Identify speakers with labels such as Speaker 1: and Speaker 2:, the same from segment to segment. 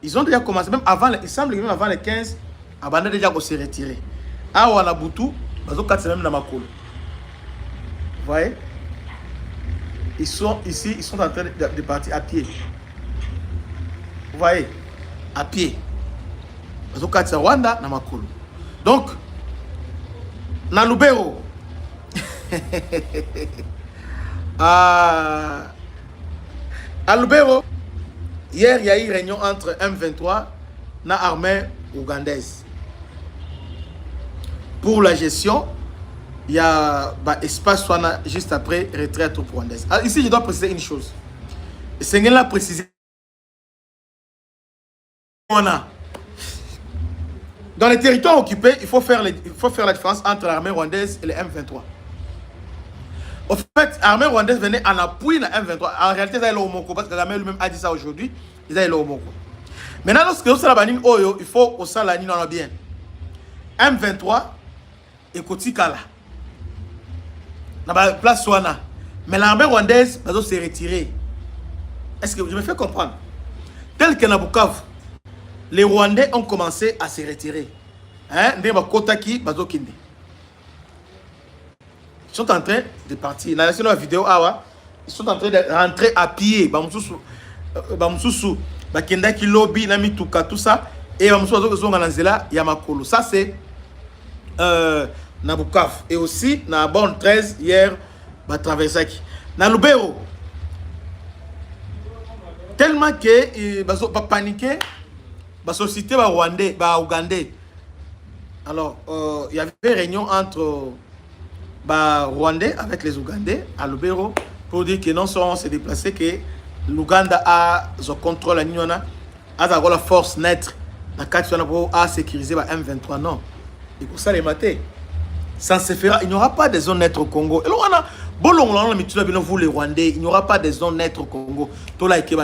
Speaker 1: Ils ont déjà commencé, même avant, il semble que même avant les 15, Abanda déjà qu'on s'est retiré. Ah, on a Boutou, ils ont 4 semaines dans ma cour. Vous voyez? Ils sont ici, ils sont en train de partir à pied. Vous voyez? À pied. Ils ont 4 semaines Rwanda dans ma cour. Donc, dans Lubero, à Lubero, hier, il y a eu une réunion entre M23 et l'armée ougandaise. Pour la gestion, il y a espace juste après retraite rwandaise. Alors, ici, je dois préciser une chose. C'est que là préciser. Dans les territoires occupés, il faut faire la différence entre l'armée rwandaise et les M23. En fait, l'armée rwandaise venait en appui de la M23. En réalité, ils ont le Omoko, parce que Kagame lui-même a dit ça aujourd'hui. Ils ont le Omoko. Maintenant, lorsque vous savez il faut que ça l'anine bien. M23 et Kotikala. Dans la place Souana. Mais l'armée rwandaise va se retirer. Est-ce que je me fais comprendre? Tel que Nabukavu, les Rwandais ont commencé à se retirer. Hein? Ils sont en train de partir. Dans la vidéo, ils sont en train de rentrer à pied. Bakendaki lobby, Namituka, tout ça. Et Yamakolo. Ça, c'est Nabukavu. Et aussi, na bon 13, hier, Traversaki. Na Lubero. Tellement que, ils ont paniqué. La société rwandais, ougandais. Alors, il y avait une réunion entre Rwandais avec les Ougandais à Lubero pour dire que non seulement on s'est déplacé, que l'Ouganda a son contrôle à Niona, a la force nette à sécuriser la M23. Non. Et pour ça, les matés, ça se fera. Il n'y aura pas de zone nette au Congo. Et là, on a vous les Rwandais, il n'y aura pas de zone nette au Congo. To liker,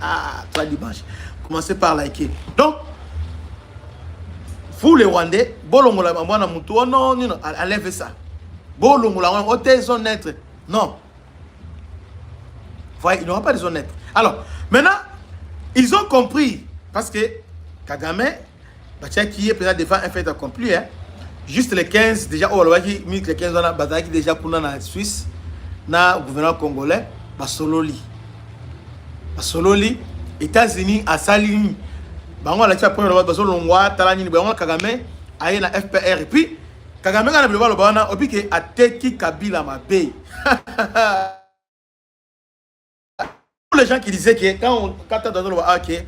Speaker 1: ah, toi dimanche. Commencez par liker. Donc, vous les Rwandais, bolongola mwana mutu, oh non, non, enlève ça. Bolongola, on a zone nette. Non. Vous voyez, il n'y aura pas de zone nette. Alors, maintenant, ils ont compris, parce que Kagame, qui est peut-être devant un fait accompli, hein. Juste les 15, déjà, les 15 ans, bataille déjà pour la Suisse, na gouvernement congolais, Sololi. Sololi, États-Unis, à Salini. Bango la tia premier bazo longwa talani bango Kagame aye na FPR et puis Kagame kana bilova lo bana obi ke ateki Kabila mabe. Pour les gens qui disaient que quand on dans le OK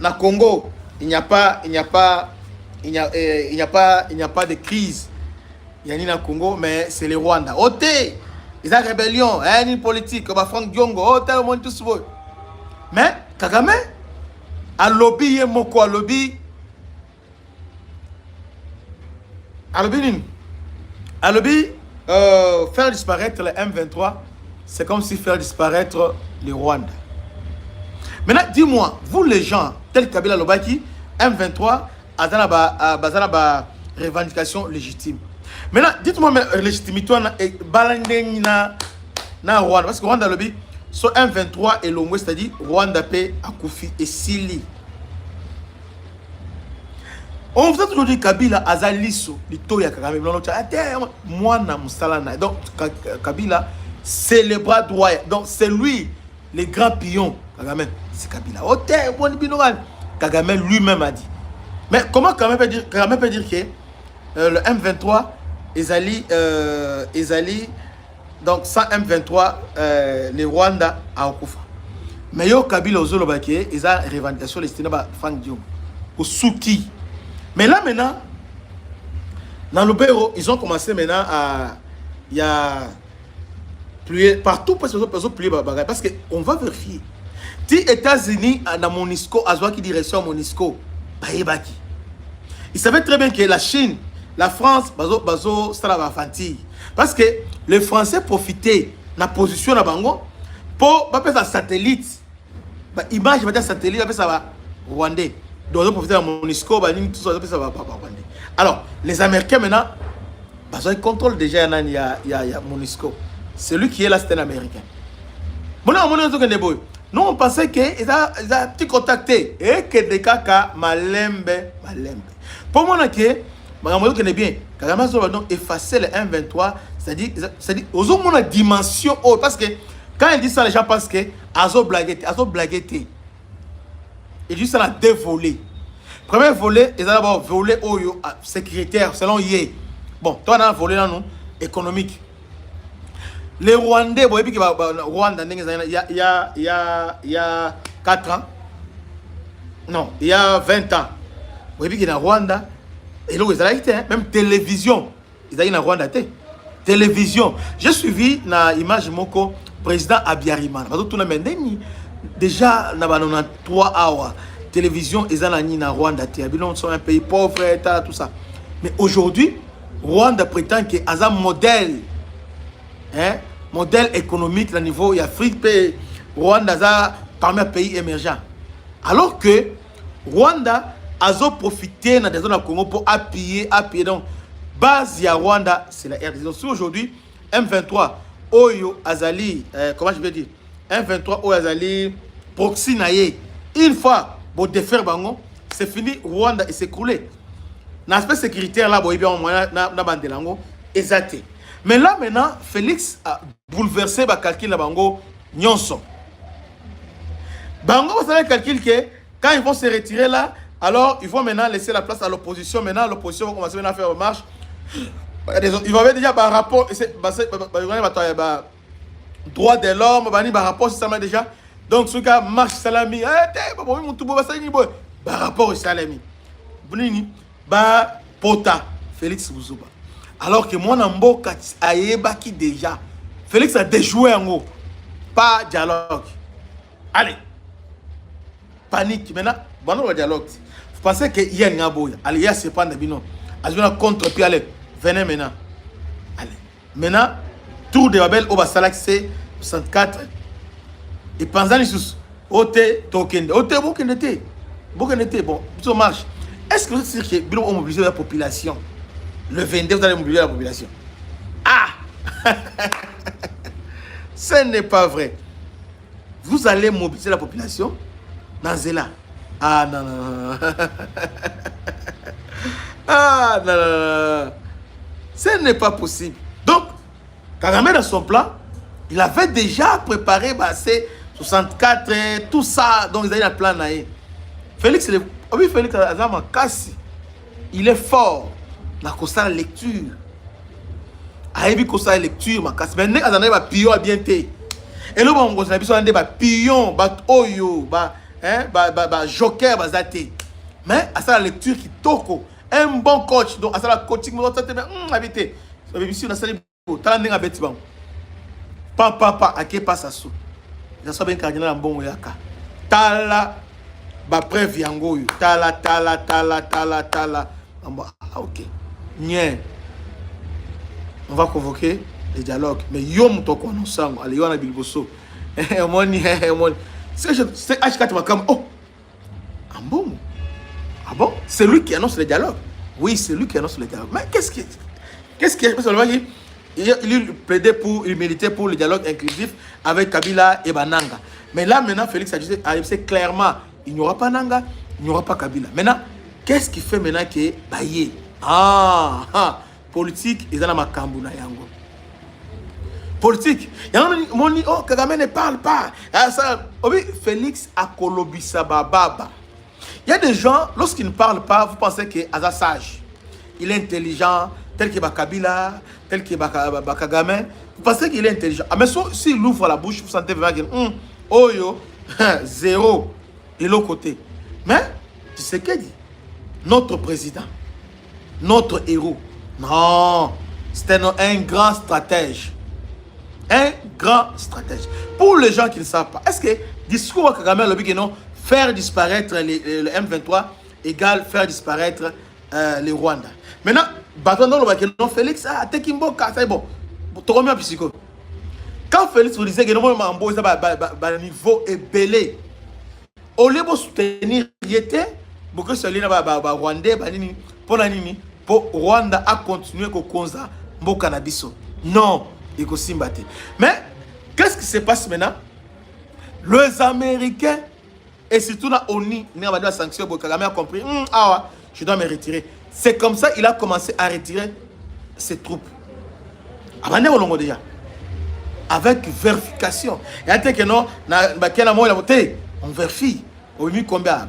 Speaker 1: na Congo, il n'y a pas de crise. Il y a ni na Congo mais c'est le Rwanda. Oté, ils ont rébellion, une politique comme Franck Diongo, oté le monde tout ça. Mais Kagame a lobby moko a lobby faire disparaître le M23, c'est comme si faire disparaître le Rwanda. Maintenant, dis-moi, vous les gens, tel Kabila Lobaki, M23, a revendication légitime. Maintenant, dites-moi, légitimité na Rwanda, parce que Rwanda lobby, so M23 et l'Omwe, c'est-à-dire Rwanda paix à Koufi et Sili. On vous a toujours dit Kabila Azaliso, l'Itoya Kagame, moi na Moussalana. Donc Kabila, c'est le bras droit. Donc c'est lui, le grand pion. Kagame, c'est Kabila. Kagame lui-même a dit. Mais comment Kagame peut dire que le M23, Ezali, donc sans M23, les Rwanda à Okufa. Mais yo Kabila Ozolobake, ils ont revendication destinée à Franck Diom, au Souki. Mais là maintenant, dans le bureau, ils ont commencé maintenant à, il y a plié partout parce que plié parce qu'on va vérifier. Si les États-Unis dans Monisco, à qui direction Monisco, Baïbaki. Ils savaient très bien que la Chine, la France, bazo fanti. Parce que les Français profitaient de la position de Bango pour faire un satellite. Image de satellite, ça va Rwandais. Donc ils profitaient de Monisco, tout ça va Rwandais. Alors, les Américains maintenant, ils contrôlent déjà il y a Monisco. Celui qui est là, c'est un Américain. Bon, Nous, on pensait qu'ils ont petit contacté. Et que des cas, malembe. Pour moi, je connais bien. Kagame a donc effacé le 1-23. C'est-à-dire, aux hommes, la dimension haute. Parce que quand il dit ça, les gens pensent que Azo blagueté. Il dit ça, il a deux volets. Premier volet, ils ont d'abord volé au sécuritaire, selon Yé. Bon, toi, on a un volet là, non, économique. Les Rwandais, vous voyez que Rwanda, il y a 4 ans. Non, il y a 20 ans. Vous voyez qu'il y a Rwanda. Et là, ils ont même télévision. Ils ont Rwanda. Télévision. J'ai suivi na image moko président Abiyarimana. Déjà, on a 3 hours. Télévision, ils ont Rwanda. Ils sont un pays pauvre, tout ça. Mais aujourd'hui, Rwanda prétend qu'il y a un modèle. Hein? Modèle économique au niveau d'Afrique, Rwanda est parmi les pays émergents. Alors que Rwanda a profité dans des zones du Congo pour appuyer. Donc, base à Rwanda, c'est la RDC. Donc, aujourd'hui, M23, Oyo Azali, comment je vais dire, M23, Oyo Azali, proxy naïe. Une fois, pour défaire Bango, c'est fini, Rwanda est s'écroulé. L'aspect sécuritaire là, il y a un exacté. Mais là, maintenant, Félix a bouleversé le calcul de Bango Nyonso. Bango, vous savez, calcul que quand ils vont se retirer là, alors ils vont maintenant laisser la place à l'opposition. Maintenant, l'opposition va commencer à faire une marche. Ils vont avoir déjà un rapport. Droit de l'homme, un rapport, c'est ça déjà. Donc, ce cas, marche salami. Rapport salami. Pota, Félix Bouzouba. Alors que moi, Namboka a qui déjà. Félix a déjoué en haut. Pas dialogue. Allez. Panique. Maintenant, bon, le dialogue. Vous pensez qu'il y a un aboy. Allez, il y a ce pan de bino. Allez, contre puis allez. Venez maintenant. Allez. Maintenant, tour de Babel au Bassalak, c'est 64. Et pendant les sous, Ote, token. Ote, beaucoup n'était. Bon, ça marche. Est-ce que vous êtes sûr que Bilo a mobilisé la population? Le 22, vous allez mobiliser la population. Ah! Ce n'est pas vrai. Vous allez mobiliser la population dans Zéla. Ah non. Ah non. Ce n'est pas possible. Donc, Kagame dans son plan, il avait déjà préparé ces 64, tout ça. Donc, ils avaient un plan. Félix, Félix Azama Kassi, il est fort. Na kosa lecture. Aïbi kosa lecture ma casse. Mais n'est pas pion à bien té. Et là on a besoin de pion, oyo, joker bazate. Mais à ça la lecture qui toko. Un bon coach donc à ça la coaching moi ça te habité. Ça veut dire on a sali talent nga beti bang. Papa ake passe à sou. Ça soit bien cardinal bon yaka. Tala ba preuve yango yo. Tala. Ah OK. Nien. On va convoquer les dialogues. Mais yom to kono sango. Allez, yona bilboso. Moni. C'est H4 Makam. Oh. Ah bon? C'est lui qui annonce les dialogues. Oui, c'est lui qui annonce les dialogues. Mais qu'est-ce qui est il plaidait pour, il militait pour le dialogue inclusif avec Kabila et Bananga. Mais là, maintenant, Félix a dit clairement, il n'y aura pas Nanga, il n'y aura pas Kabila. Maintenant, qu'est-ce qui fait maintenant que Baye? Politique, ils ont ma Kambuna Yango. Politique. Oh, Kagame ne parle pas. Félix a kolobisa baba. Il y a des gens, lorsqu'ils ne parlent pas, vous pensez qu'il est sage. Il est intelligent, tel que Kabila, tel que Kagame. Vous pensez qu'il est intelligent. Mais s'il ouvre la bouche, vous sentez vraiment qu'il zéro de l'autre côté. Mais, tu sais qu'il dit? Notre président, notre héros. Non, c'était un grand stratège. Un grand stratège. Pour les gens qui ne savent pas, est-ce que discours à Kagame le but non faire disparaître le M23 égale faire disparaître les Rwandais. Maintenant, bâton dans le non Félix Tekimbo c'est bon. Tu remets un psycho. Quand Félix vous disait que non mambo ça niveau est belé. Au lieu de soutenir yete beaucoup celui là Rwandais banini pour la nini pour Rwanda a continué ko konza mboka na biso. Non, il ko simbate. Mais qu'est-ce qui se passe maintenant? Les Américains, et surtout la ONU, la sanction, Kagame a compris, je dois me retirer. C'est comme ça qu'il a commencé à retirer ses troupes. Déjà. Avec vérification. Et après que non, on vérifie. On vit combien?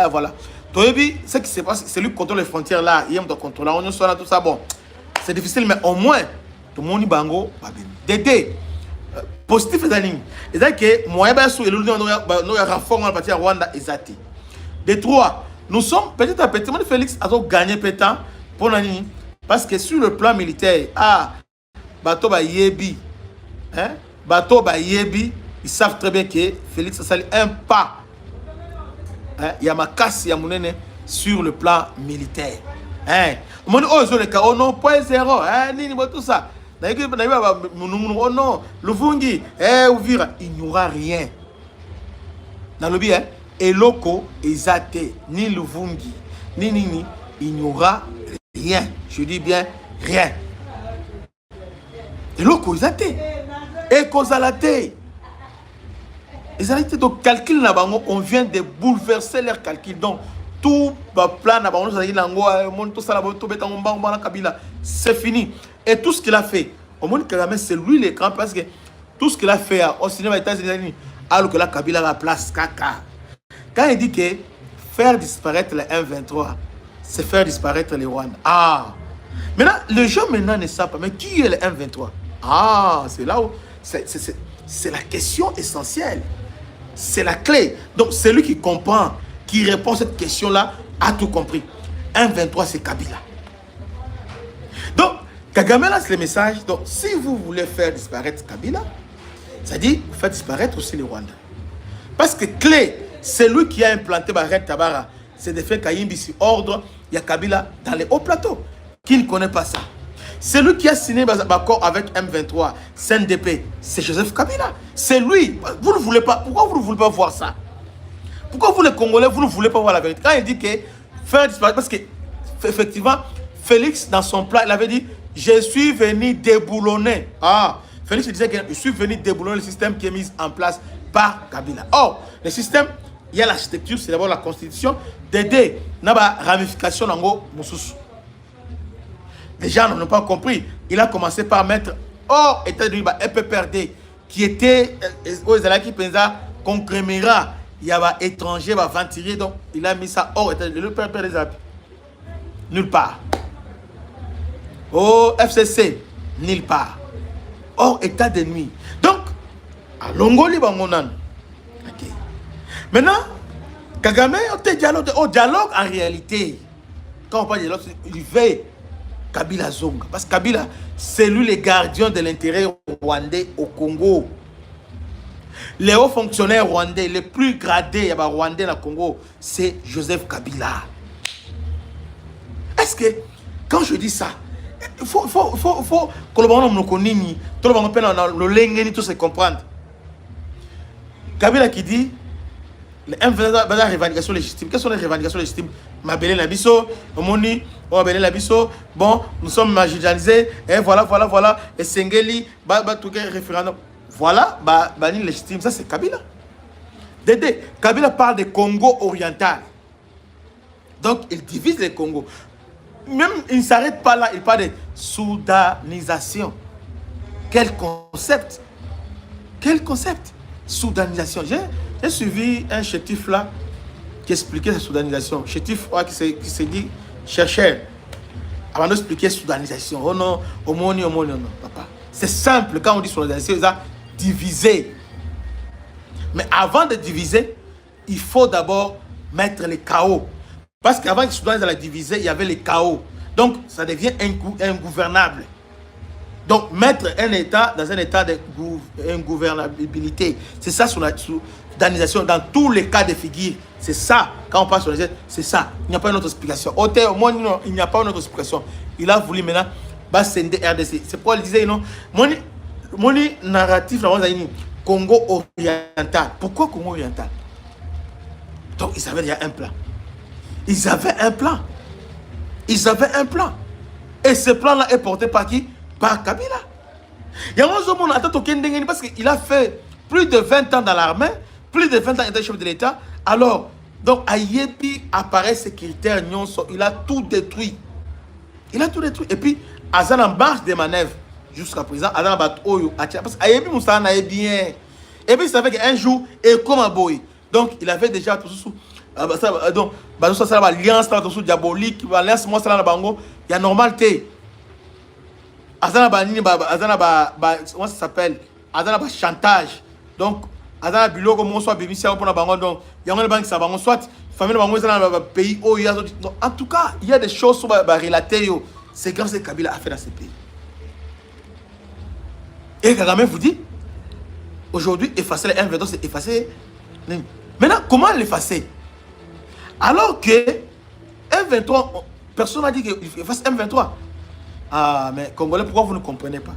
Speaker 1: Voilà. Ce qui se passe, c'est lui qui contrôle les frontières là. Il doit contrôler. On soit là, tout ça. Bon, c'est difficile, mais au moins, tout le monde bango. Dédé. Positif et ligne. C'est-à-dire que moi, nous renforçons la partie Rwanda et Zati. De trois, nous sommes petit à petit. Félix a gagné pétant pour l'année. Parce que sur le plan militaire, Bato ba yebi, hein? Bato ba yebi, ils savent très bien que Félix a sali un pas. Hein? Il y a ma casse, il y a mon nez sur le plan militaire. Hein? Mon oh non, point zéro, hein? Ni tout ça. Oh non, Luvungi, Ouvira, il n'y aura rien. Dans le bien, et Loko, Ezate, ni Luvungi, ni, il n'y aura rien. Je dis bien rien. Et Loko, Ezate, et Kozalate. Donc, calcul, on vient de bouleverser leur calcul. Donc, tout plan, c'est fini. Et tout ce qu'il a fait, au monde Kagame, c'est lui l'écran parce que tout ce qu'il a fait au cinéma États-Unis, alors que la Kabila a la place caca. Quand il dit que faire disparaître les 1-23, c'est faire disparaître les Rwandais. Maintenant, les gens maintenant ne savent pas, mais qui est le 1-23? C'est là où c'est la question essentielle. C'est la clé. Donc, celui qui comprend, qui répond à cette question-là, a tout compris. 1-23, c'est Kabila. Donc, Kagame lance le message. Donc, si vous voulez faire disparaître Kabila, ça dit, vous faites disparaître aussi les Rwandais. Parce que clé, c'est lui qui a implanté Barret Tabara. C'est de faire Kayimbisi ordre, il y a Kabila dans les hauts plateaux. Qui ne connaît pas ça? C'est lui qui a signé l'accord avec M23, CNDP. C'est Joseph Kabila. C'est lui. Vous ne voulez pas. Pourquoi vous ne voulez pas voir ça? Pourquoi vous les Congolais, vous ne voulez pas voir la vérité? Quand il dit que faire disparaître, parce que effectivement, Félix, dans son plan, il avait dit, je suis venu déboulonner. Félix disait que je suis venu déboulonner le système qui est mis en place par Kabila. Or, le système, il y a l'architecture, c'est d'abord la constitution, d'aider, n'a pas ramification dans le les gens n'ont pas compris. Il a commencé par mettre hors États-Unis, EPPRD, qui était aux Zalaki Penza, Concrémera, il y a des étrangers, venturiers, donc il a mis ça hors États-Unis. Le EPPRD, nulle part. Au FCC, nulle part. Hors état de nuit. Donc, à Longoli, Bangonan. Ok. Maintenant, Kagame, au dialogue en réalité, quand on parle de dialogue, il veut Kabila Zonga. Parce que Kabila, c'est lui le gardien de l'intérêt rwandais au Congo. Les hauts fonctionnaires rwandais, les plus gradés rwandais dans le Congo, c'est Joseph Kabila. Est-ce que, quand je dis ça, il faut que le monde nous connaisse, tout le monde peut tout se comprendre. Kabila qui dit, les revendications légitimes. Quelles sont les revendications légitimes? Mabélé Labisso, Omoni, Labisso, bon, nous sommes marginalisés, et voilà, et Sengeli, référendum. Voilà, légitime, ça c'est Kabila. Dédé, Kabila parle de Congo oriental. Donc, il divise les Congo. Même, il ne s'arrête pas là, il parle de soudanisation. Quel concept? Quel concept? Soudanisation. J'ai suivi un chétif là qui expliquait cette soudanisation. Chétif qui s'est dit chercheur. Avant d'expliquer soudanisation. Oh non, non, papa. C'est simple quand on dit soudanisation, ils ont divisé. Mais avant de diviser, il faut d'abord mettre les chaos. Parce qu'avant que Soudan la diviser, il y avait les chaos. Donc, ça devient ingouvernable. Donc, mettre un État dans un état d'ingouvernabilité, c'est ça sur la soudanisation dans tous les cas de figure. C'est ça, quand on parle sur les aides, c'est ça. Il n'y a pas une autre explication. Il n'y a pas une autre explication. Il a voulu maintenant bascender RDC. C'est pourquoi il disait, non, mon narratif, Congo oriental. Pourquoi Congo oriental? Donc, ils avaient déjà un plan. Ils avaient un plan. Et ce plan-là est porté par qui? Par Kabila. Il y a un moment, parce qu'il a fait plus de 20 ans dans l'armée, plus de 20 ans étant chef de l'État. Alors, donc, Ayebi apparaît sécuritaire, il a tout détruit. Il a tout détruit. Et puis, Azan en marche des manœuvres. Jusqu'à présent, Azan bat Oyo. Parce qu'Ayebi Moussa en a bien. Et puis, il savait qu'un jour, et comme un boy. Donc, il avait déjà tout sous. Donc, ça, c'est l'alliance diabolique. L'alliance, moi, c'est la bango. Il y a normal, Azan comment ça s'appelle? Azan chantage. Donc, Azan biloko mon soit bémisia pour la bango. Donc, il y a un banque ça bango soit famille bango dans le pays. En tout cas, il y a des choses sur relatées. C'est comme ce que Kabila a fait dans ce pays. Et Kagame vous dit, aujourd'hui, effacer les M23, c'est effacer. Maintenant, comment l'effacer? Alors que M23, personne n'a dit qu'il efface M23. Ah, mais Congolais, pourquoi vous ne comprenez pas?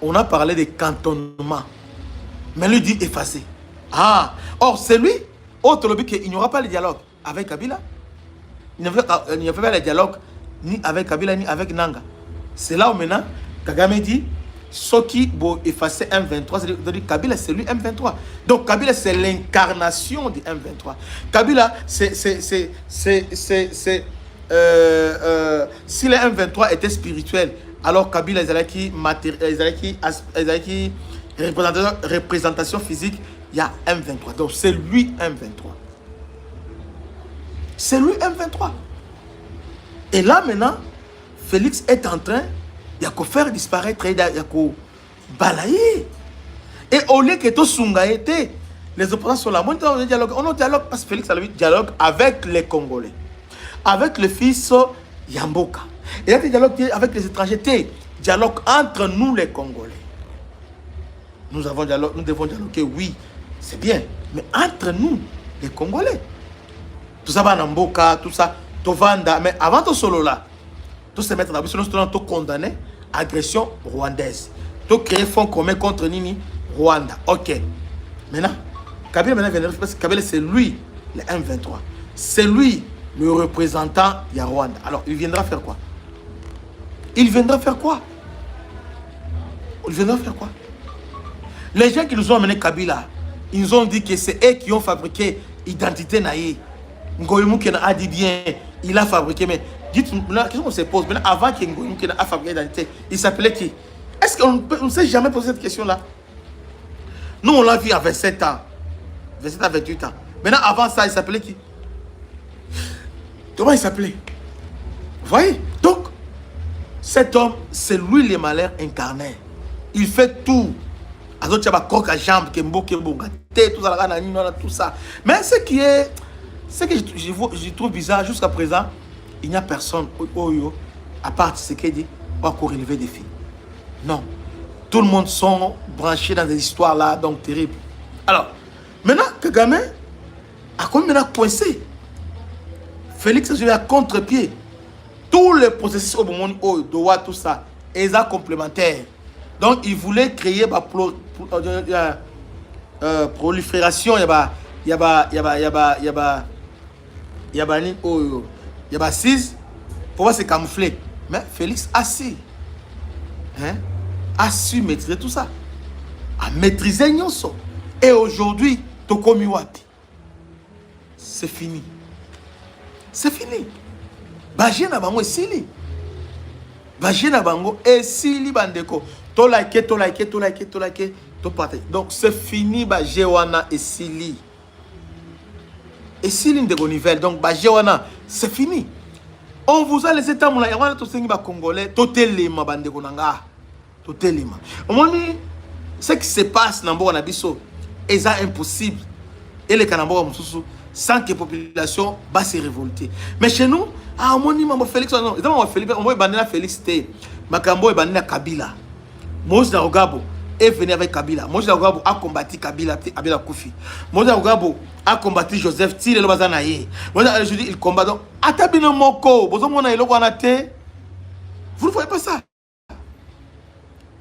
Speaker 1: On a parlé de cantonnement. Mais lui dit effacer. Ah, or c'est lui, autre lobby qu'il n'y aura pas le dialogue avec Kabila. Il n'y a pas le dialogue ni avec Kabila ni avec Nanga. C'est là où maintenant, Kagame dit, ce qui va effacer M23, c'est-à-dire Kabila, c'est lui M23. Donc Kabila, c'est l'incarnation du M23. Kabila, si le M23 était spirituel, alors Kabila, ils allaient qui représentation physique, il y a M23. Donc c'est lui M23. C'est lui M23. Et là maintenant, Félix est en train, il y a qu'à faire disparaître, il y a qu'à balayer. Et au lieu que tout Sunga était, les opposants sont là. On dialogue parce que Félix a le dialogue avec les Congolais, avec le fils Yamboka. Et là, dialogue avec les étrangers, dialogue entre nous les Congolais. Nous devons dialoguer, oui, c'est bien, mais entre nous les Congolais. Tout ça va en Mboka, tout ça, tout vanda. Mais avant tout solo là, tout se mettre dans la position, tout condamner agression rwandaise. Tout créer fonds commun contre Nini, Rwanda. Ok. Maintenant, Kabila maintenant parce que Kabila c'est lui, le M23. C'est lui le représentant de Rwanda. Alors, il viendra faire quoi? Il viendra faire quoi? Il viendra faire quoi? Les gens qui nous ont amené Kabila, ils nous ont dit que c'est eux qui ont fabriqué l'identité Naïe. Ngoyou Kena a dit bien, il a fabriqué, mais dites-nous, la question qu'on se pose, maintenant, avant que Ngoyou Kena a fabriqué l'identité, il s'appelait qui? Est-ce qu'on ne s'est jamais posé cette question-là? Nous, on l'a vu à 27 ans, 27 à 28 ans. Maintenant, avant ça, il s'appelait qui? Comment il s'appelait? Vous voyez? Donc, cet homme, c'est lui le malheur incarné. Il fait tout. Tout ça. Mais ce que je trouve bizarre, jusqu'à présent, il n'y a personne, à part ce qu'il dit, pour relever des filles. Non. Tout le monde sont branchés dans des histoires là, donc terribles. Alors, maintenant, Kagame a comme maintenant coincé. Félix a à contre-pied. Tous les processus au moment où Doha, tout ça, ils sont complémentaires. Donc, il voulait créer prolifération, il y a 6 pour pouvoir se camoufler. Mais Félix a su, a su maîtriser tout ça. A maîtrisé Nyonso. Et aujourd'hui, Tokomi Wapi. C'est fini. C'est fini. Bagé na bango esili. Bagé na bango esili bandeko. To like, to partage. Donc c'est fini Bagé wana esili. Esili ndeko nouvelle. Donc Bagé wana c'est fini. On vous a laissé temps là, yawana to sengi ba congolais, to telema bandeko nanga. To telema. Au moment ce qui se passe dans Mboka na biso, est impossible. Et les Kanamboka mususu sans que la population va se révolter. Mais chez nous, on dit Félix, non, on va banner Félix, Makambo et banner Kabila. Moïse Narogabo est venu avec Kabila. Moïse Narogabo a combattu Kabila, Kabila Koufi. Moïse Narogabo a combattu Joseph Tile, le Bazanaye. Je dis, il combat donc. Atabino Moko, vous ne voyez pas ça?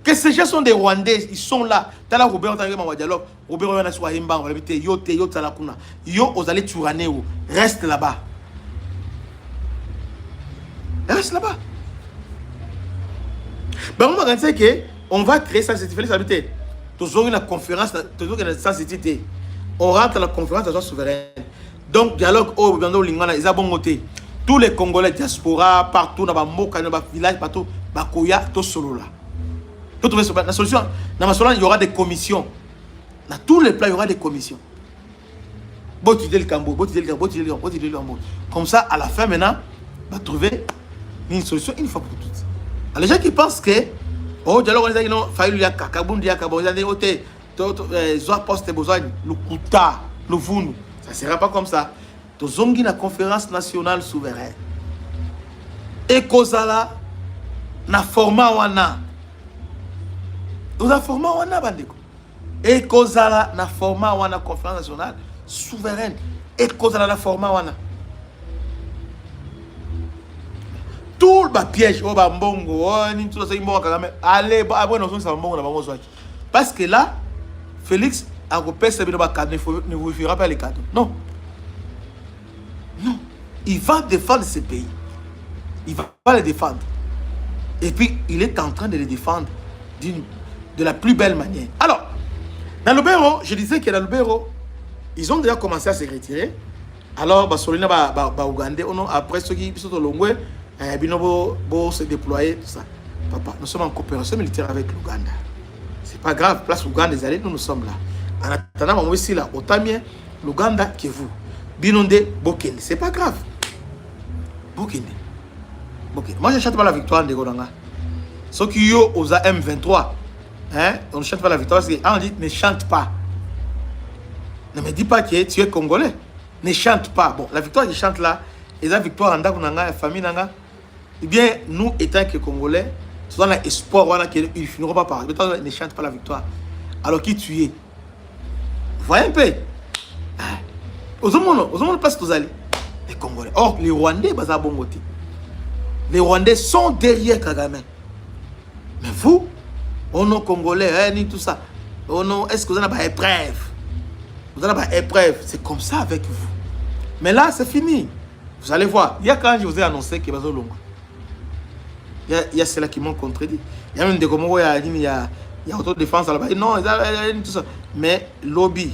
Speaker 1: Que ces gens sont des Rwandais, ils sont là. Dans la Robert, on a un dialogue. Robert, on a soit Imba, on a dit yo te yo talakuna. Yo aux allez Turaneo, reste là-bas. Reste là-bas. Ben on va dire que on va créer ça, c'est Félix Habité. Toujours une conférence, toujours une sensibilité. On rentre à la conférence de la souveraine. Donc, dialogue au Lingana, ils ont bon côté. Tous les Congolais diaspora, partout, dans le village, partout, Bakoya, tout solo là. Pour trouver la solution, dans ma solution, il y aura des commissions. Dans tous les plans, il y aura des commissions. Comme ça, à la fin, maintenant, on va trouver une solution une fois pour toutes. Alors, les gens qui pensent que, oh, dialogue, on dit non, il y a Kakabun, il y a Kabon, il y a des hôtels, Zoa Poste, besoin, le Kouta, le Vounou. Ça ne sera pas comme ça. Nous avons la conférence nationale souveraine. Et Kozala, na format wana. Nous avons format wana, bandeko. Et Kozala, na format wana, conférence nationale souveraine. Et Kozala, na format wana. Tout le piège, oh, bambongo, oh, ni tout ça, allez, nous sommes parce que là, Félix a repéré ne vous fera pas les cadeaux. Non. Non. Il va défendre ce pays. Il va pas les défendre. Et puis, il est en train de les défendre de la plus belle manière. Alors, dans le bureau, je disais que dans le bureau, ils ont déjà commencé à se retirer. Alors, Solina Ougandais, après ceux qui sont au Longwe, ils se déployer, tout ça. Papa, nous sommes en coopération militaire avec l'Ouganda. C'est pas grave, place Ouganda, nous sommes là. En attendant, moi aussi là, autant mieux l'Ouganda que vous. Binonde, Bokende, c'est pas grave. Bokende. Moi, je ne chante pas la victoire de Goranga. Ceux qui ont aux M23, hein, on ne chante pas la victoire parce qu'on dit ne chante pas. Ne me dis pas que tu es Congolais. Ne chante pas. Bon, la victoire, je chante là, et la victoire en Dagounanga, la famille Nanga, eh bien, nous, étant que Congolais, nous avons espoir qu'ils ne finiront pas par. Ne chante pas la victoire. Alors qui tu es? Voyez un peu. Aux hommes, pas tous allés. Les Congolais. Or, les Rwandais, ils bon côté. Les Rwandais sont derrière Kagame. Mais vous, on est Congolais, ni tout ça. Est-ce que vous avez une épreuve? Vous avez une épreuve. C'est comme ça avec vous. Mais là, c'est fini. Vous allez voir. Il y a quand je vous ai annoncé qu'il y a besoin de longue. Il y a ceux-là qui m'ont contredit. Il y a même des Comores, il y a autodéfense là-bas. Non, tout ça. Mais lobby.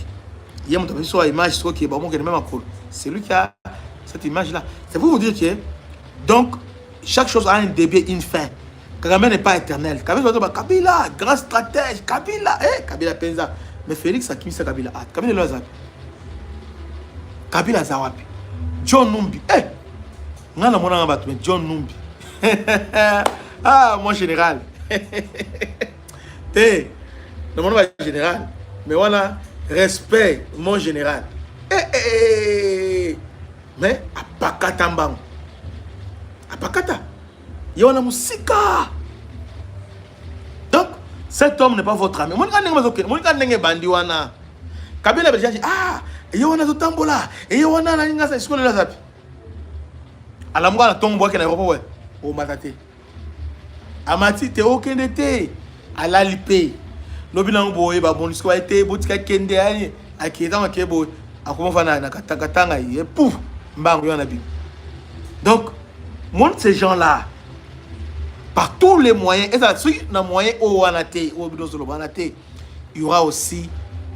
Speaker 1: Il y a une image qui est même c'est lui qui a cette image-là. C'est pour vous dire que donc, chaque chose a un début et une fin. Kagame n'est pas éternel. Kabila, grand stratège. Kabila, Kabila Penza. Mais Félix a mis ça Kabila. Kabila Lozapi. Kabila Zawapi. John Numbi. John Numbi. Ah, mon général. Non, mon général. Mais voilà, respect, mon général. Mais, Apakata Mbang. Apakata. Yona Musika. Donc, cet homme n'est pas votre ami. Mon gars bandi wana. Kabila a dit, ah, Yona Zotambola. Et Yona Naninga, c'est ce qu'on a zappé. Alamwa na tombo qui n'a pas au matate. Amati te okende te alalipe. Lobina boye ba bon liswa été botika kende ani akita makebo akoma fana na katanga et pouf mbango yana bi. Donc montre ces gens là par tous les moyens et ça suit na moyen au wanate au bidosolo wanate il y aura aussi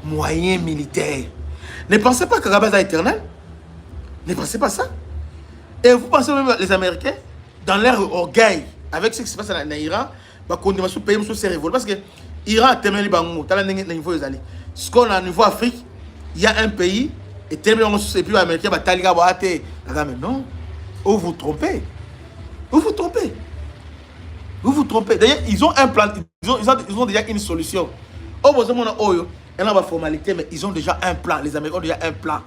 Speaker 1: moyens militaires. Ne pensez pas que Kagame est éternel. Ne pensez pas ça. Et vous pensez même les Américains, dans leur orgueil, avec ce qui se passe en Iran, bah, qu'on va se payer sur ces révoltes. Parce que l'Iran a tellement de bango, t'as niveau des années. Ce qu'on a au niveau Afrique, il y a un pays, et tellement et puis les Américains, bah, Taliga, bah, non, vous vous trompez. Vous vous trompez. Vous vous trompez. D'ailleurs, ils ont un plan, ils ont déjà une solution. Oh, vous avez il y a une formalité, mais ils ont déjà un plan. Les Américains ont déjà un plan.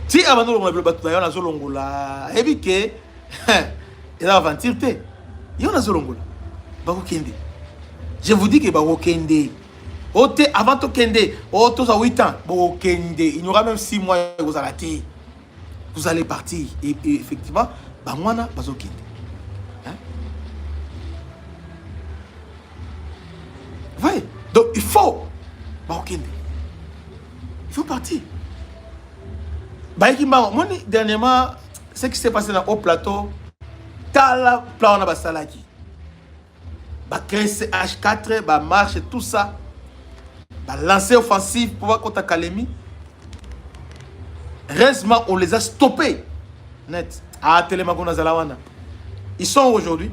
Speaker 1: Si avant nous on a le zolongola et puis que il a aventure té il y a zolongola bako kende je vous dis que bako kende ote avant to kende oto za 8 ans bako kende il y aura même 6 mois vous allez partir et effectivement ba mwana bazo kende hein voyez donc il faut bako kende il faut partir. Dernièrement, ce qui s'est passé dans le haut plateau, Tala plan na basalaki. créer CH4, bah marche, tout ça. Bah lancer offensive pour voir contre Kalemi. Heureusement, on les a stoppés. Net. Ah, Télémagon Zalawana. Ils sont aujourd'hui.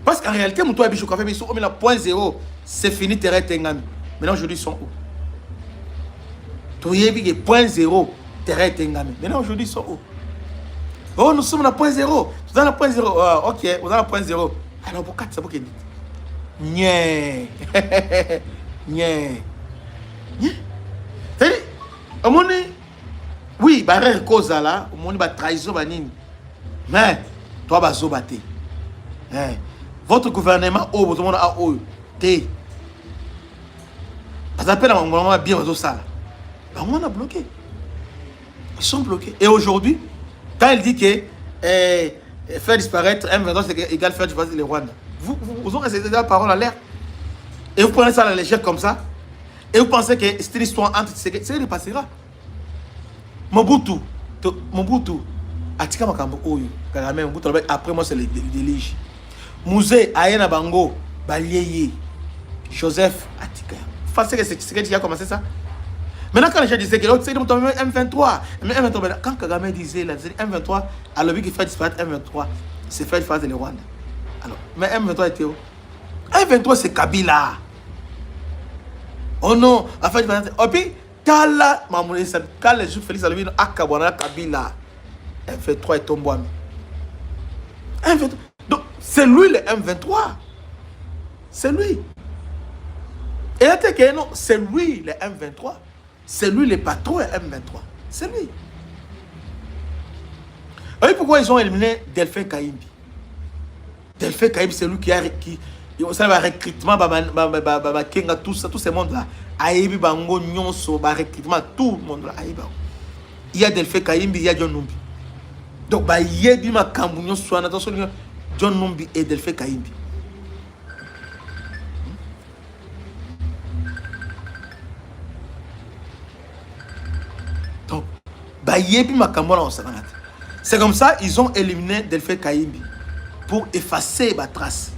Speaker 1: Parce qu'en réalité, Moutou Abichou Café, ils sont au 0.0. C'est fini, terrain Tengami. Maintenant, aujourd'hui, ils sont où? Toyebi est 0.0. Terrain Tengami. Maintenant, aujourd'hui, ils sont où? Oh, nous sommes à 0.0. Vous êtes à 0.0. Ah, ok, vous êtes à 0.0. Alors, pourquoi ça vous dit? Nyeh. Nyeh. C'est-à-dire, au monde, oui, bah, il y a cause là, au monde, bah, trahison, bah, nini. Mais, toi, bah, zobate. Votre gouvernement, oh, votre monde a oh, t'es. Parce que l'appel à mon gouvernement bien aux ça. Bah, on a bloqué. Ils sont bloqués. Et aujourd'hui, quand il dit que faire disparaître M23, c'est égal faire disparaître les Rwandais. Vous avez resté la parole à l'air. Et vous prenez ça à la légère comme ça. Et vous pensez que c'est une histoire entre c'est ce qui passera. Mobutu, Atika Makambo Oyo, Kagame Mobutu, après moi c'est le délige. Musée, Ayana Bango, Balieye, Joseph Atika. Enfin, c'est ce qui a commencé ça. Maintenant, quand les gens disaient que l'autre c'est M23, quand Kagame disait là, M23, alors lui qui fait disparaître M23, c'est fait disparaître les Rwandais. Alors, mais M23 était où? M23 c'est Kabila. Oh non, en fait, et puis, quand les jours Félix Alobi a Kabila, M23 est tombé. M23. Donc, c'est lui le M23. C'est lui. Et là, non, c'est lui le M23. C'est lui le patron de M23. C'est lui. Et puis, pourquoi ils ont éliminé Delphin Kaimbi? Delphin Kaimbi, c'est lui qui a ça va recrutement, tout ça, tous ces mondes-là. Aïbi Bango, Nyonso, recrutement, tout le monde là. Il y a Delphin Kaimbi, il y a John Numbi. Donc, il y a Bima Kambou, John Numbi et Delphin Kaimbi. Donc, c'est comme ça, ils ont éliminé Delphin Kaimbi pour effacer ma trace.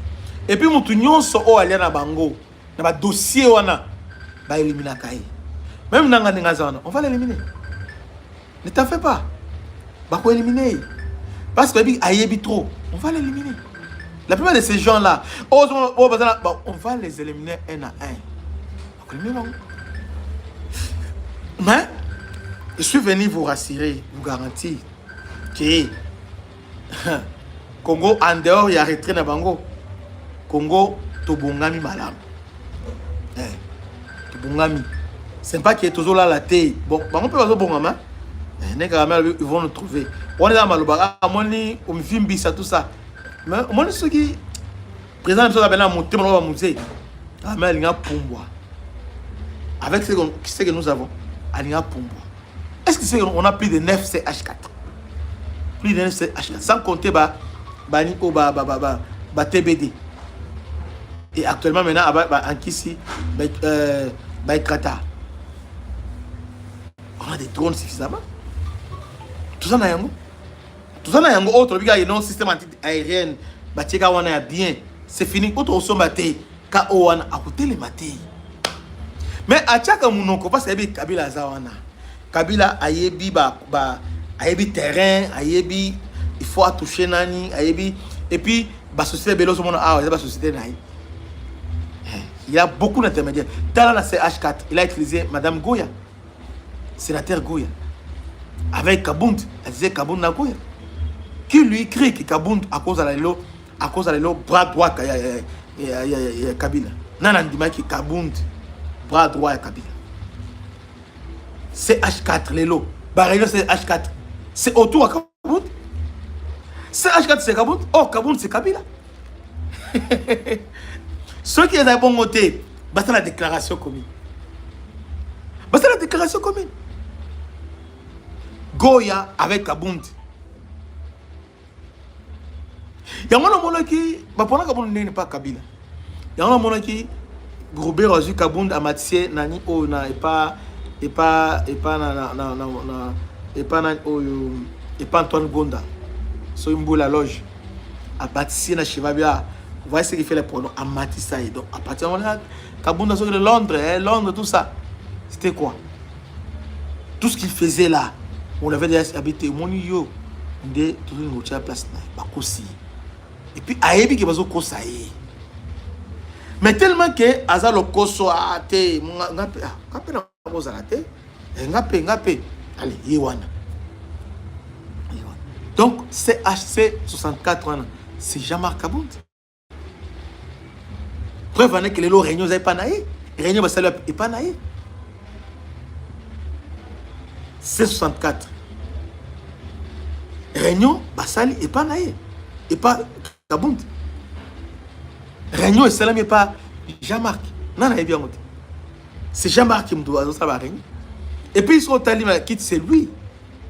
Speaker 1: Et puis, nous sommes allés à Bango, dans le dossier, on va éliminer Kaï. Même dans on va l'éliminer. Ne t'en fais pas. On va l'éliminer. Parce qu'il y a trop. On va l'éliminer. La plupart de ces gens-là, on va les éliminer un à un. Mais, je suis venu vous rassurer, vous garantir que Congo, en dehors, il y a retrait dans Bango. Congo, Tobongami Malam. Tobongami. C'est pas qu'il est toujours là la tête. Bon, on peut pas Bongama. Ils vont nous trouver. On est dans Maloba. On me filme ça, tout ça. Mais moi, ce qui. Président de la monté, on va monter. Avec ce que nous avons, est-ce que c'est on a plus de 9 CH4? Plus de 9 CH4. Sans compter TBD. Et actuellement, maintenant, en Kissi, Krata. On a des drones suffisamment. Tout ça, tout ça, il y a un autre système anti-aérien. Bien. C'est fini. Autre son maté. Kaowana a coûté les matés. Mais à chaque mounoko, parce que Kabila Zawana. Kabila ayebi ayebi terrain, ayebi il faut toucher nani, ayebi et puis la société Bélo sur mon la société naï. Il y a beaucoup d'intermédiaires. Dans la CH4, il a utilisé Madame Goya, sénateur Goya, avec Kabound. Elle disait Kabound na Goya. Qui lui crie que Kabound à cause de l'élo, bras droit Kabila. Nana dit que Kabound, bras droit Kabila. CH4, l'élo. Barreiro c'est H4. C'est autour à Kabound. CH4 c'est Kabound. Oh, Kabound c'est Kabila. Ceux qui ont bon côté, c'est la déclaration commune. C'est la déclaration commune. Goya avec Kabound. Il y a un monde qui, pendant Kabound n'est pas Kabila. Il y a un monde qui, Robert Azu Kabound, Amatsé, Nani, oh, et pas Antoine Gonda. So, il la loge. Amatsé, na Chivabia. voyez ce qu'il fait les pronoms à Matissa. Donc, à partir de là, Kabunda, de Londres, Londres, tout ça. C'était quoi? Tout ce qu'il faisait là, on avait déjà habité. Mon yo, on est tout le monde à la place. Et puis, Aébi qui va se conseiller. Mais tellement que Aza le koso a été, allez, Yewana. Donc, CHC 64 ans, c'est Jean-Marc Kabound. Preuve que les lots réunions n'avaient pas naïe. Réunions n'est pas naïe. C'est 64. Réunion, Bassali n'est pas naïe. Et pas Kabound. Réunion et Salam n'est pas Jean-Marc. Non, non, bien. C'est Jean-Marc qui me doit ça va Réunion. Et puis, ils sont allés, quitte, c'est lui.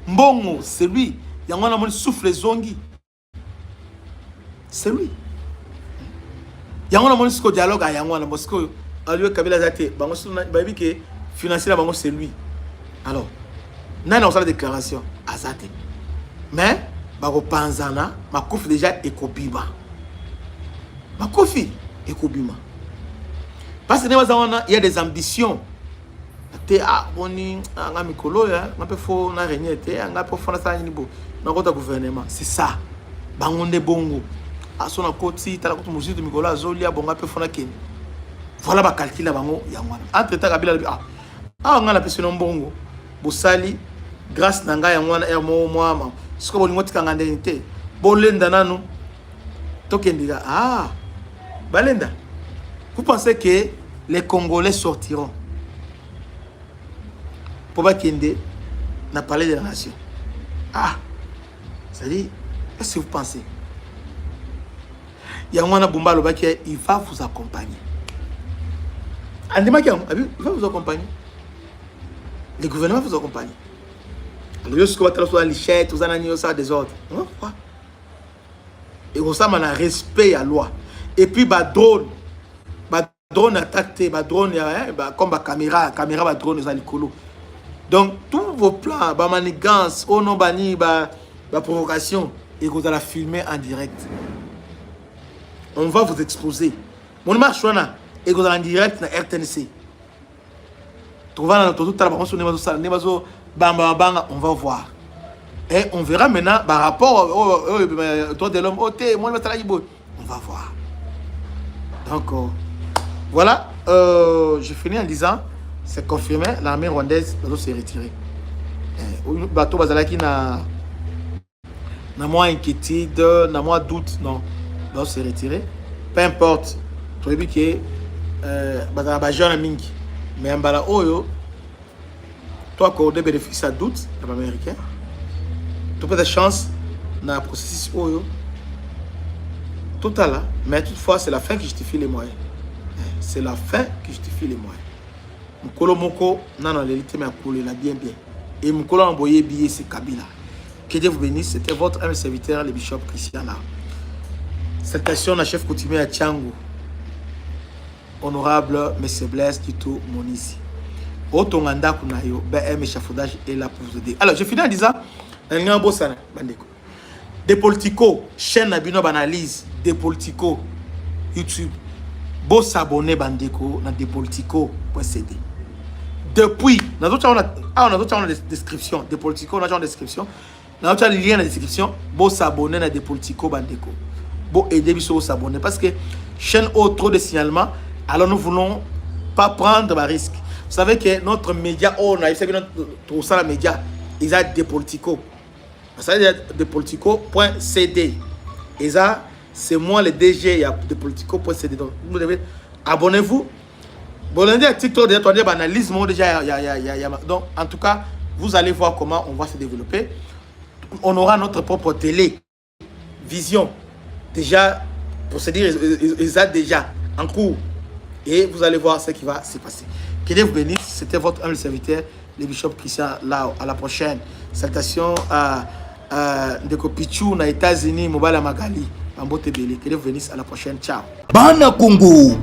Speaker 1: Mbongo, c'est lui. Il y a un souffle zongi. C'est lui. Il y a un dialogue à Yangwana. Parce que, à lui, Kabila Zate, financier, c'est lui. Alors, nous avons la déclaration à Zate. Mais, Panzana, ma kofi déjà ekobima. Ma kofi ekobima. Parce que il y a des ambitions. Ah, boni, nga mikolo ya, nga pe fo na régner te, nga pe fo na sa nibo. Na kota gouvernement, c'est ça. Bangonde bongo. A sona koti, tala koto muzitu mikolo azolia bonga pe fo na ken. Voilà ba calcul bango ya ngwana. Entre temps Kabila nga na pe sino bongo. Bosali grâce na nga ya ngwana ya mo siko bolingo tika ngande te. Bolenda nanu. Tokendiga. Ah. Balenda. Vous pensez que les Congolais sortiront? Pour pas qu'il n'a parlé de la nation. Ah, c'est-à-dire, qu'est-ce que vous pensez? Il y a un Bumba qui il va vous accompagner. Il va vous accompagner. Le gouvernement vous accompagne. Alors, il y a des lichettes, vous avez des ordres. Et vous avez un respect à la loi. Et puis, drone. Drone attaque, drone, comme caméra, drone, vous avez le colo. Donc, tous vos plans, manigance, provocation, et vous allez la filmer en direct. On va vous exposer. Mon marche, et vous allez en direct dans RTNC. On va voir. Et on verra maintenant par rapport au droit de l'homme. On va voir. Donc, voilà. Je finis en disant. C'est confirmé, l'armée rwandaise s'est retirée. Le bateau Bazalaki n'a moins inquiétude, n'a moins doute, non. Donc s'est retiré. Peu importe. Tu as vu que Bazalabajana Mingi. Mais en bala Oyo, toi accordé bénéfice à doute, les Américains. Tu as de chance dans le processus Oyo. Total, mais toutefois, c'est la fin qui justifie les moyens. C'est la fin qui justifie les moyens. Mukolo Moko, non, l'élite mais la bien. Et Mukolo envoyé billet, c'est Kabila. Que Dieu vous bénisse, c'était votre humble serviteur, le bishop Christian. Salutations à chef coutumier à Tchangou. Honorable M. Blaise Tito Monisi. Otonganda Kunayo, BM échafaudage est là pour vous aider. Alors, je finis en disant, des politiques, chaîne Nabino Banalise, des politiques, YouTube, beau s'abonner Bandeko, dans des politiques.cd. Depuis, on a des descriptions, des politiques, on a une description, on a un lien dans la description, beau s'abonner dans des politiques Bandeko. Beau aider à s'abonner parce que chaîne a trop de signalements, alors nous voulons pas prendre un risque. Vous savez que notre média, on a essayé de ça la média, ils ont des politiques. Ça veut dire des politico.cd. Et ça, c'est moi le DG, il y a des politico.cd. Donc, vous devez abonnez-vous. Bon, lundi, TikTok, déjà, tu as analyse, déjà, donc, en tout cas, vous allez voir comment on va se développer. On aura notre propre télé, vision. Déjà, pour se dire, ils ont déjà en cours. Et vous allez voir ce qui va se passer. Que Dieu vous bénisse. C'était votre humble serviteur, le bishop Christian Lao. À la prochaine. Salutations à Ndeko Pichou, aux États-Unis, Mobala Magali. Que Dieu vous bénisse. À la prochaine. Ciao.
Speaker 2: Bana Congo.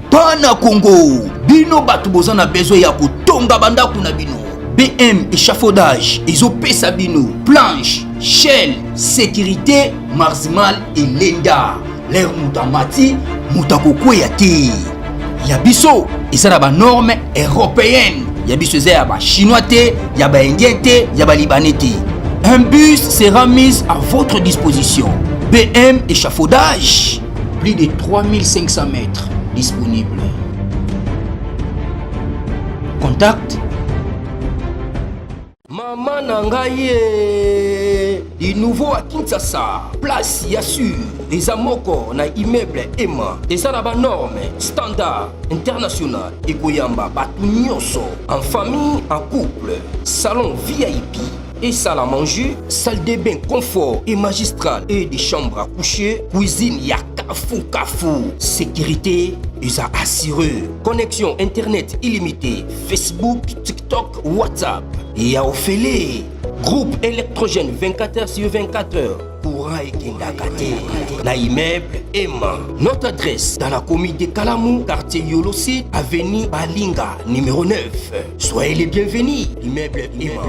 Speaker 2: Bino batu bozana besoin ya kutonga banda kuna bino. BM échafaudage, Isopé Sabino, planche, shell, sécurité, marzimal et lenda. l'air mutamati mutakokweya te. Ya biso eza na ba norme européenne. Ya biso eza ya ba chinois te, ya ba indien te, ya ba libanais te. Un bus sera mis à votre disposition. BM échafaudage. Plus de 3500 mètres disponibles. Contact Maman Nangaye, du nouveau à Kinshasa, place Yassur, les amoko na immeuble Emma, des arabes normes, standard, international, et Goyamba, Batunyoso, en famille, en couple, salon VIP, et salle à manger, salle de bain confort et magistral, et des chambres à coucher, cuisine Kafou, sécurité, ils ont assuré. Connexion internet illimitée, Facebook, TikTok, WhatsApp. Et à Ophélie, groupe électrogène 24h/24h. Courant et Kindakate. La immeuble Emma. Notre adresse dans la commune de Kalamou, quartier Yolosi, avenue Balinga, numéro 9. Soyez les bienvenus. Immeuble Emma.